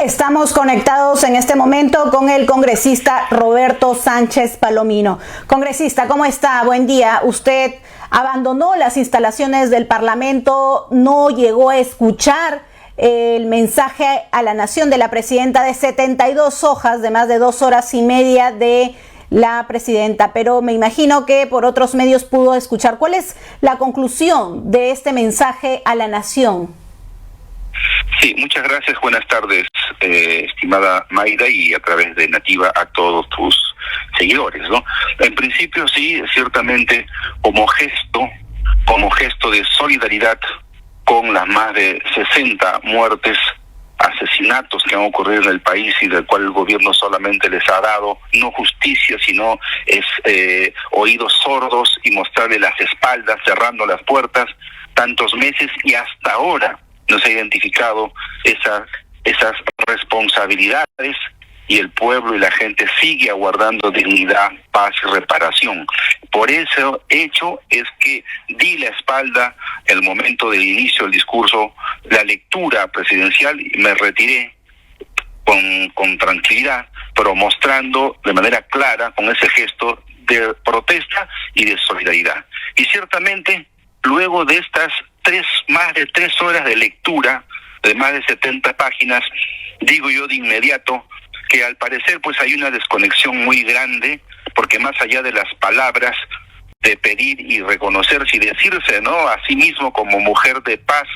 Estamos conectados en este momento con el congresista Roberto Sánchez Palomino. Congresista, ¿cómo está? Buen día. Usted abandonó las instalaciones del Parlamento, no llegó a escuchar el mensaje a la nación de la presidenta de 72 hojas, de más de 2 horas y media de la presidenta, pero me imagino que por otros medios pudo escuchar. ¿Cuál es la conclusión de este mensaje a la nación? Sí, muchas gracias. Buenas tardes, estimada Mayra, y a través de Nativa a todos tus seguidores, ¿no? En principio, sí, ciertamente, como gesto de solidaridad con las más de 60 muertes, asesinatos que han ocurrido en el país y del cual el gobierno solamente les ha dado no justicia, sino oídos sordos y mostrarle las espaldas, cerrando las puertas tantos meses, y hasta ahora no se ha identificado esas responsabilidades, y el pueblo y la gente sigue aguardando dignidad, paz y reparación. Por ese hecho es que di la espalda el momento del inicio del discurso, la lectura presidencial, y me retiré con tranquilidad, pero mostrando de manera clara, con ese gesto de protesta y de solidaridad. Y ciertamente, luego de estas más de 3 horas de lectura, de más de 70 páginas, digo yo de inmediato que al parecer pues hay una desconexión muy grande, porque más allá de las palabras de pedir y reconocerse y decirse, ¿no?, a sí mismo como mujer de paz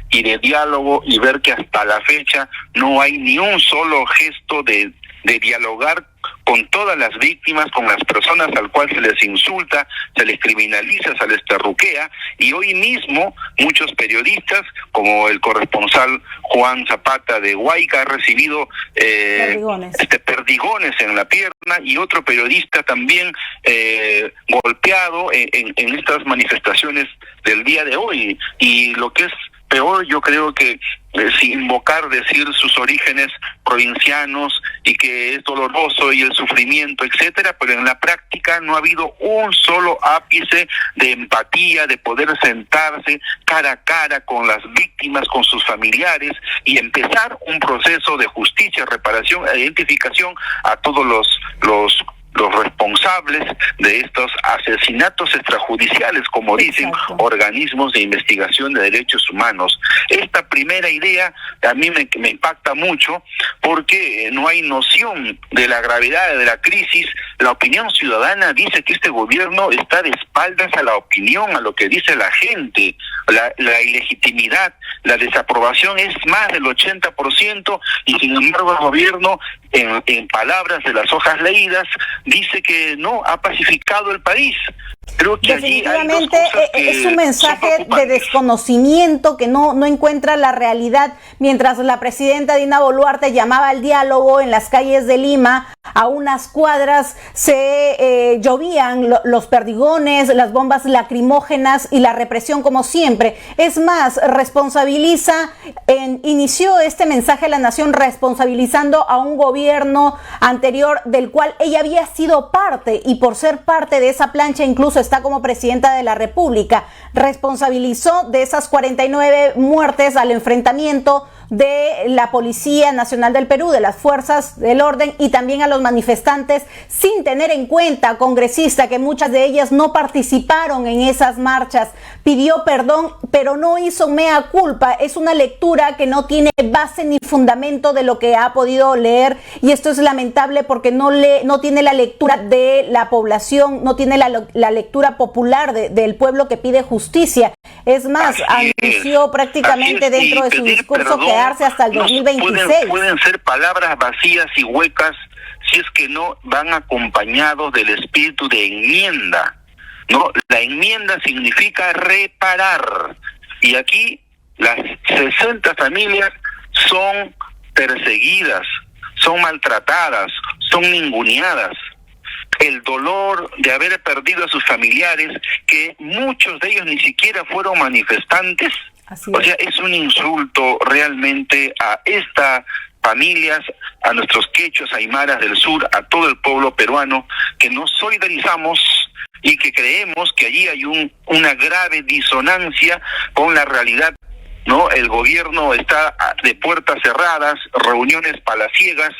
y de diálogo, y ver que hasta la fecha no hay ni un solo gesto de dialogar con todas las víctimas, con las personas al cual se les insulta, se les criminaliza, se les terruquea, y hoy mismo muchos periodistas, como el corresponsal Juan Zapata de Huayca, ha recibido perdigones en la pierna, y otro periodista también golpeado en estas manifestaciones del día de hoy. Y lo que es peor, yo creo que sin invocar, decir sus orígenes provincianos y que es doloroso y el sufrimiento, etcétera, pero en la práctica no ha habido un solo ápice de empatía, de poder sentarse cara a cara con las víctimas, con sus familiares, y empezar un proceso de justicia, reparación e identificación a todos los responsables de estos asesinatos extrajudiciales, como dicen organismos de investigación de derechos humanos. Esta primera idea a mí me impacta mucho, porque no hay noción de la gravedad de la crisis. La opinión ciudadana dice que este gobierno está de espaldas a la opinión, a lo que dice la gente. La ilegitimidad, la desaprobación es más del 80%, y sin embargo el gobierno, en palabras de las hojas leídas, dice que no ha pacificado el país. Creo que definitivamente es un mensaje de desconocimiento, que no encuentra la realidad. Mientras la presidenta Dina Boluarte llamaba al diálogo en las calles de Lima, a unas cuadras se llovían los perdigones, las bombas lacrimógenas y la represión como siempre. Es más, inició este mensaje a la nación responsabilizando a un gobierno anterior del cual ella había sido parte, y por ser parte de esa plancha incluso está como presidenta de la República. Responsabilizó de esas 49 muertes al enfrentamiento de la Policía Nacional del Perú, de las fuerzas del orden, y también a los manifestantes, sin tener en cuenta, congresista, que muchas de ellas no participaron en esas marchas. Pidió perdón, pero no hizo mea culpa. Es una lectura que no tiene base ni fundamento de lo que ha podido leer, y esto es lamentable porque no tiene la lectura de la población, no tiene la lectura popular del pueblo que pide justicia. Es más, anunció prácticamente dentro de su discurso quedarse hasta el 2026. Pueden ser palabras vacías y huecas si es que no van acompañados del espíritu de enmienda, ¿no? La enmienda significa reparar, y aquí las 60 familias son perseguidas, son maltratadas, son ninguneadas. El dolor de haber perdido a sus familiares, que muchos de ellos ni siquiera fueron manifestantes. O sea, es un insulto realmente a estas familias, a nuestros quechuas, aymaras del sur, a todo el pueblo peruano, que nos solidarizamos y que creemos que allí hay una grave disonancia con la realidad ¿no? El gobierno está de puertas cerradas, reuniones palaciegas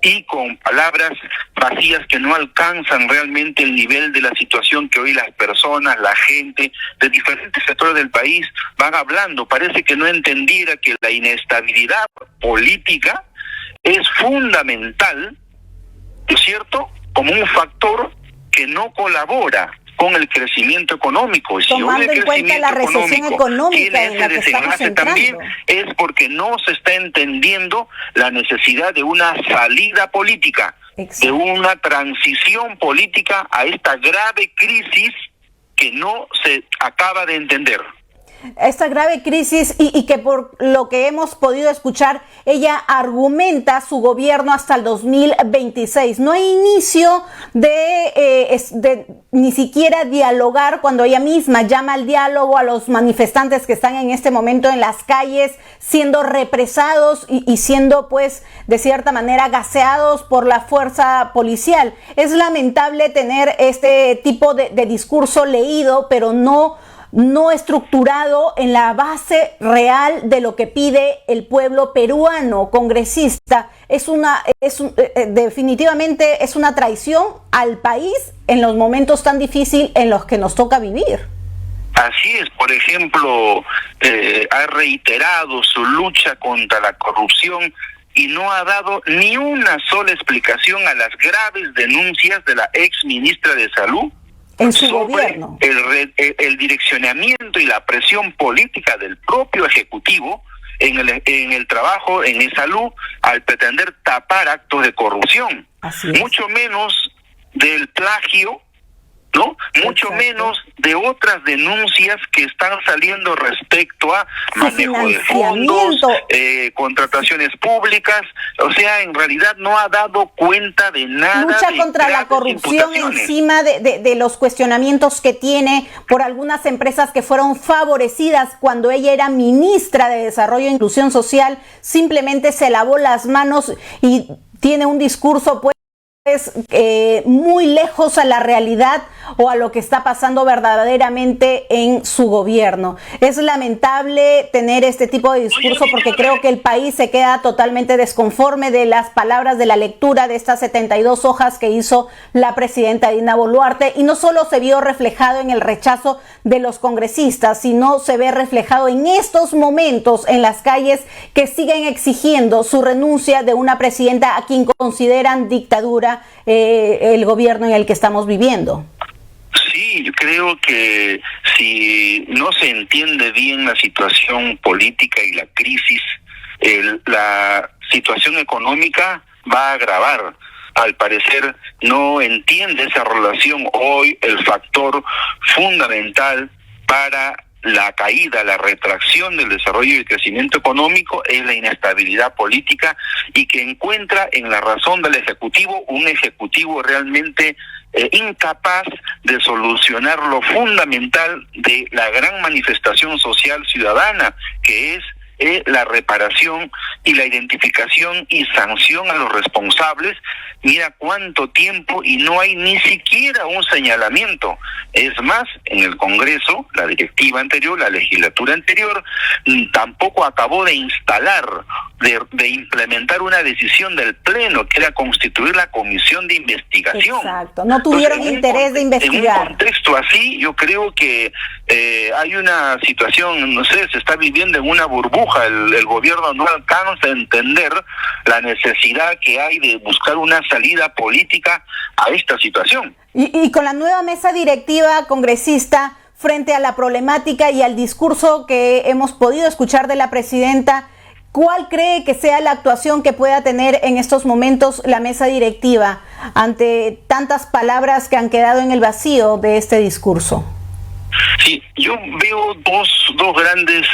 y con palabras vacías que no alcanzan realmente el nivel de la situación que hoy las personas, la gente de diferentes sectores del país van hablando. Parece que no entendiera que la inestabilidad política es fundamental, ¿no es cierto?, como un factor que no colabora con el crecimiento económico. Si tomando en cuenta la recesión económica en la que estamos entrando, también es porque no se está entendiendo la necesidad de una salida política, de una transición política a esta grave crisis que no se acaba de entender. Esta grave crisis y que por lo que hemos podido escuchar, ella argumenta su gobierno hasta el 2026. No hay inicio de ni siquiera dialogar cuando ella misma llama al diálogo a los manifestantes que están en este momento en las calles, siendo represados y siendo, pues, de cierta manera gaseados por la fuerza policial. Es lamentable tener este tipo de discurso leído, pero no estructurado en la base real de lo que pide el pueblo peruano. Congresista, definitivamente es una traición al país en los momentos tan difíciles en los que nos toca vivir. Así es, por ejemplo, ha reiterado su lucha contra la corrupción y no ha dado ni una sola explicación a las graves denuncias de la ex ministra de Salud en su sobre gobierno, el direccionamiento y la presión política del propio Ejecutivo en el trabajo en salud al pretender tapar actos de corrupción. Mucho menos del plagio, ¿no? Mucho menos de otras denuncias que están saliendo respecto a manejo de fondos, contrataciones públicas. O sea, en realidad no ha dado cuenta de nada. Lucha contra la corrupción encima de los cuestionamientos que tiene por algunas empresas que fueron favorecidas cuando ella era ministra de Desarrollo e Inclusión Social. Simplemente se lavó las manos y tiene un discurso, pues, muy lejos a la realidad o a lo que está pasando verdaderamente en su gobierno. Es lamentable tener este tipo de discurso porque creo que el país se queda totalmente desconforme de las palabras, de la lectura de estas 72 hojas que hizo la presidenta Dina Boluarte, y no solo se vio reflejado en el rechazo de los congresistas, sino se ve reflejado en estos momentos en las calles que siguen exigiendo su renuncia de una presidenta a quien consideran dictadura el gobierno en el que estamos viviendo. Sí, yo creo que si no se entiende bien la situación política y la crisis, la situación económica va a agravar. Al parecer no entiende esa relación hoy. El factor fundamental para la caída, la retracción del desarrollo y el crecimiento económico es la inestabilidad política, y que encuentra en la razón del Ejecutivo un Ejecutivo realmente incapaz de solucionar lo fundamental de la gran manifestación social ciudadana, que es la reparación y la identificación y sanción a los responsables. Mira cuánto tiempo y no hay ni siquiera un señalamiento. Es más, en el Congreso, la directiva anterior, la legislatura anterior, tampoco acabó de instalar, de implementar una decisión del Pleno, que era constituir la comisión de investigación. Exacto, no tuvieron interés de investigar. En un contexto así, yo creo que hay una situación, no sé, se está viviendo en una burbuja. El gobierno no alcanza a entender la necesidad que hay de buscar una salida política a esta situación. Y con la nueva mesa directiva congresista, frente a la problemática y al discurso que hemos podido escuchar de la presidenta, ¿cuál cree que sea la actuación que pueda tener en estos momentos la mesa directiva ante tantas palabras que han quedado en el vacío de este discurso? Sí, yo veo dos grandes,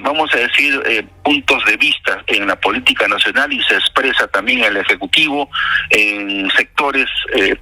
vamos a decir, puntos de vista en la política nacional, y se expresa también en el Ejecutivo, en sectores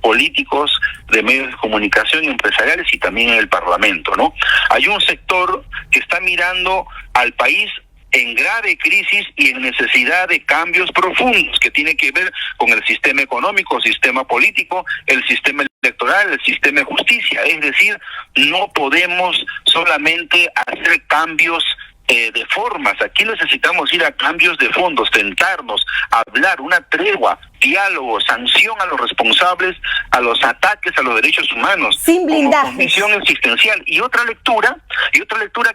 políticos, de medios de comunicación, empresariales, y también en el Parlamento, ¿no? Hay un sector que está mirando al país en grave crisis y en necesidad de cambios profundos que tienen que ver con el sistema económico, sistema político, el sistema electoral, el sistema de justicia. Es decir, no podemos solamente hacer cambios de formas. Aquí necesitamos ir a cambios de fondo, sentarnos, hablar, una tregua, diálogo, sanción a los responsables, a los ataques a los derechos humanos, sin blindajes, como condición existencial. Y otra lectura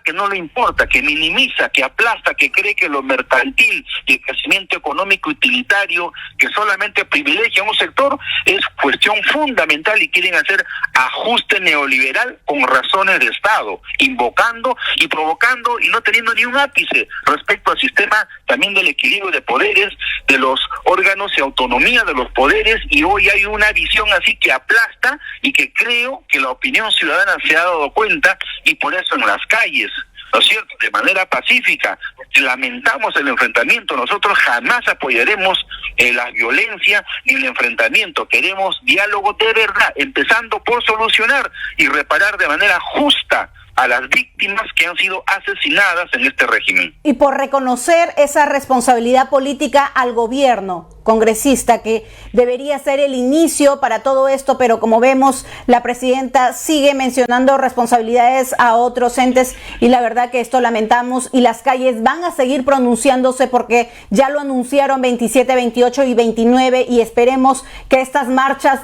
que no le importa, que minimiza, que aplasta, que cree que lo mercantil y el crecimiento económico utilitario, que solamente privilegia a un sector, es cuestión fundamental, y quieren hacer ajuste neoliberal con razones de Estado, invocando y provocando y no teniendo ni un ápice respecto al sistema también del equilibrio de poderes, de los órganos y autonomía de los poderes. Y hoy hay una visión así que aplasta, y que creo que la opinión ciudadana se ha dado cuenta, y por eso en las calles, ¿no es cierto?, de manera pacífica, lamentamos el enfrentamiento. Nosotros jamás apoyaremos la violencia ni el enfrentamiento. Queremos diálogo de verdad, empezando por solucionar y reparar de manera justa a las víctimas que han sido asesinadas en este régimen. Y por reconocer esa responsabilidad política al gobierno, congresista, que debería ser el inicio para todo esto, pero como vemos, la presidenta sigue mencionando responsabilidades a otros entes, y la verdad que esto lamentamos, y las calles van a seguir pronunciándose porque ya lo anunciaron 27, 28 y 29, y esperemos que estas marchas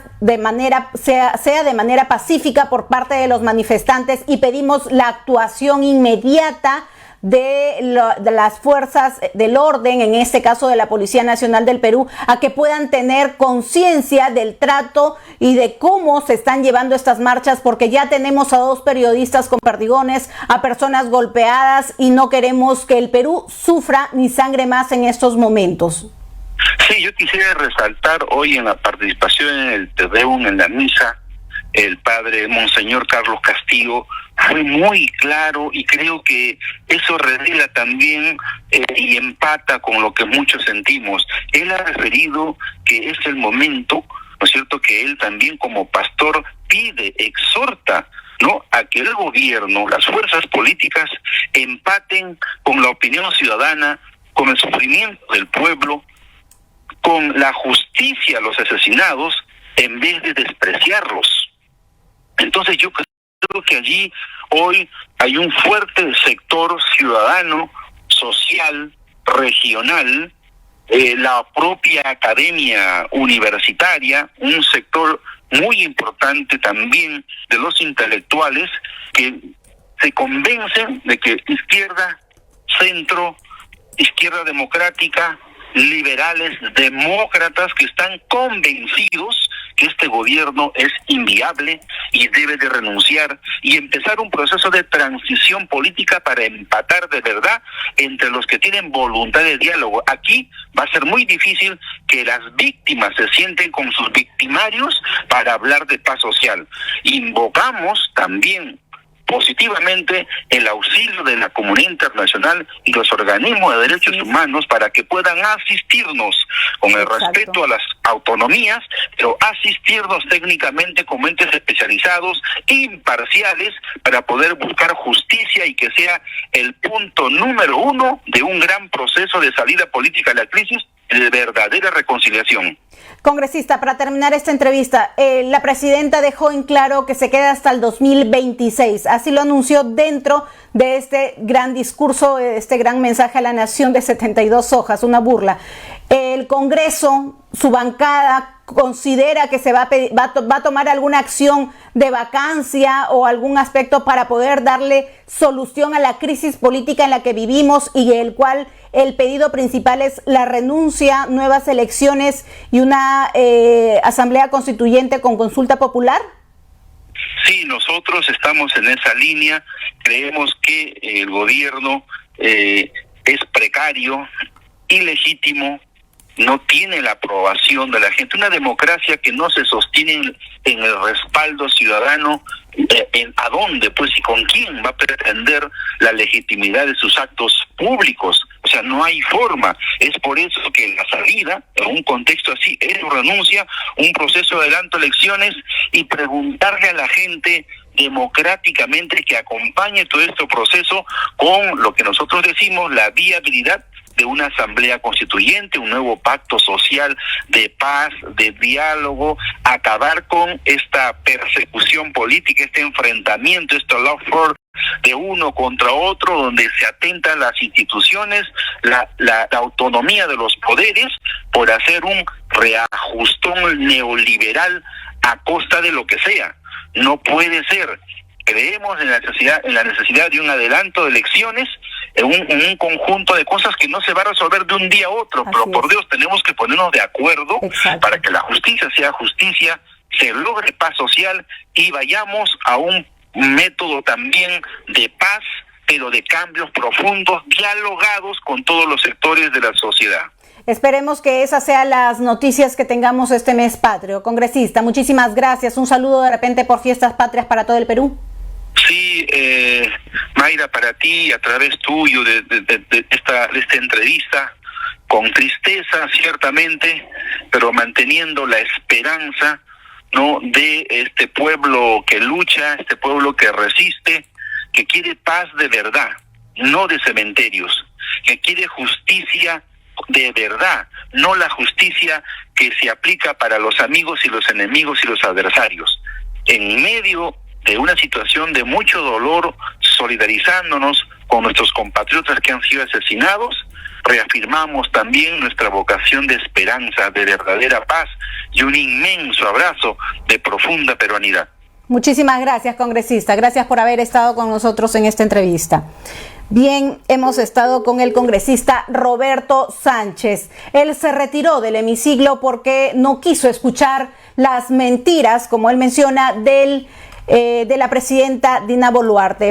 sea de manera pacífica por parte de los manifestantes, y pedimos la actuación inmediata de las fuerzas del orden, en este caso de la Policía Nacional del Perú, a que puedan tener conciencia del trato y de cómo se están llevando estas marchas, porque ya tenemos a 2 periodistas con perdigones, a personas golpeadas, y no queremos que el Perú sufra ni sangre más en estos momentos. Sí, yo quisiera resaltar hoy en la participación en el Te Deum, en la misa, el padre Monseñor Carlos Castillo fue muy claro, y creo que eso revela también y empata con lo que muchos sentimos. Él ha referido que es el momento, ¿no es cierto?, que él también como pastor pide, exhorta, ¿no?, a que el gobierno, las fuerzas políticas empaten con la opinión ciudadana, con el sufrimiento del pueblo, con la justicia a los asesinados, en vez de despreciarlos. Entonces yo creo que allí hoy hay un fuerte sector ciudadano, social, regional, la propia academia universitaria, un sector muy importante también de los intelectuales, que se convencen de que izquierda, centro, izquierda democrática, liberales, demócratas, que están convencidos que este gobierno es inviable y debe de renunciar, y empezar un proceso de transición política para empatar de verdad entre los que tienen voluntad de diálogo. Aquí va a ser muy difícil que las víctimas se sienten con sus victimarios para hablar de paz social. Invocamos también positivamente el auxilio de la comunidad internacional y los organismos de derechos humanos para que puedan asistirnos con el respeto a las autonomías, pero asistirnos técnicamente como entes especializados, imparciales, para poder buscar justicia y que sea el punto número 1 de un gran proceso de salida política a la crisis, de verdadera reconciliación. Congresista, para terminar esta entrevista, la presidenta dejó en claro que se queda hasta el 2026. Así lo anunció dentro de este gran discurso, este gran mensaje a la nación de 72 hojas, una burla. El Congreso, su bancada, considera que se va a tomar alguna acción de vacancia o algún aspecto para poder darle solución a la crisis política en la que vivimos, y el cual el pedido principal es la renuncia, nuevas elecciones y una asamblea constituyente con consulta popular. Sí, nosotros estamos en esa línea. Creemos que el gobierno es precario, ilegítimo, no tiene la aprobación de la gente. Una democracia que no se sostiene en el respaldo ciudadano, ¿a dónde? Pues, ¿y con quién va a pretender la legitimidad de sus actos públicos? O sea, no hay forma. Es por eso que la salida, en un contexto así, es su renuncia, un proceso de adelanto de elecciones, y preguntarle a la gente democráticamente que acompañe todo este proceso con lo que nosotros decimos, la viabilidad de una asamblea constituyente, un nuevo pacto social de paz, de diálogo, acabar con esta persecución política, este enfrentamiento, este lawfare de uno contra otro, donde se atentan las instituciones, la autonomía de los poderes, por hacer un reajustón neoliberal a costa de lo que sea. No puede ser. Creemos en la necesidad de un adelanto de elecciones, en un conjunto de cosas que no se va a resolver de un día a otro. Así pero por es. Dios, tenemos que ponernos de acuerdo. Exacto. Para que la justicia sea justicia, se logre paz social y vayamos a un método también de paz, pero de cambios profundos, dialogados con todos los sectores de la sociedad. Esperemos que esas sean las noticias que tengamos este mes patrio. Congresista, muchísimas gracias. Un saludo de repente por Fiestas Patrias para todo el Perú. Sí, Mayra, para ti, a través tuyo de esta entrevista, con tristeza ciertamente, pero manteniendo la esperanza, ¿no?, de este pueblo que lucha, este pueblo que resiste, que quiere paz de verdad, no de cementerios, que quiere justicia de verdad, no la justicia que se aplica para los amigos y los enemigos y los adversarios. En medio de una situación de mucho dolor, solidarizándonos con nuestros compatriotas que han sido asesinados, reafirmamos también nuestra vocación de esperanza, de verdadera paz y un inmenso abrazo de profunda peruanidad. Muchísimas gracias, congresista. Gracias por haber estado con nosotros en esta entrevista. Bien, hemos estado con el congresista Roberto Sánchez. Él se retiró del hemiciclo porque no quiso escuchar las mentiras, como él menciona, de la presidenta Dina Boluarte.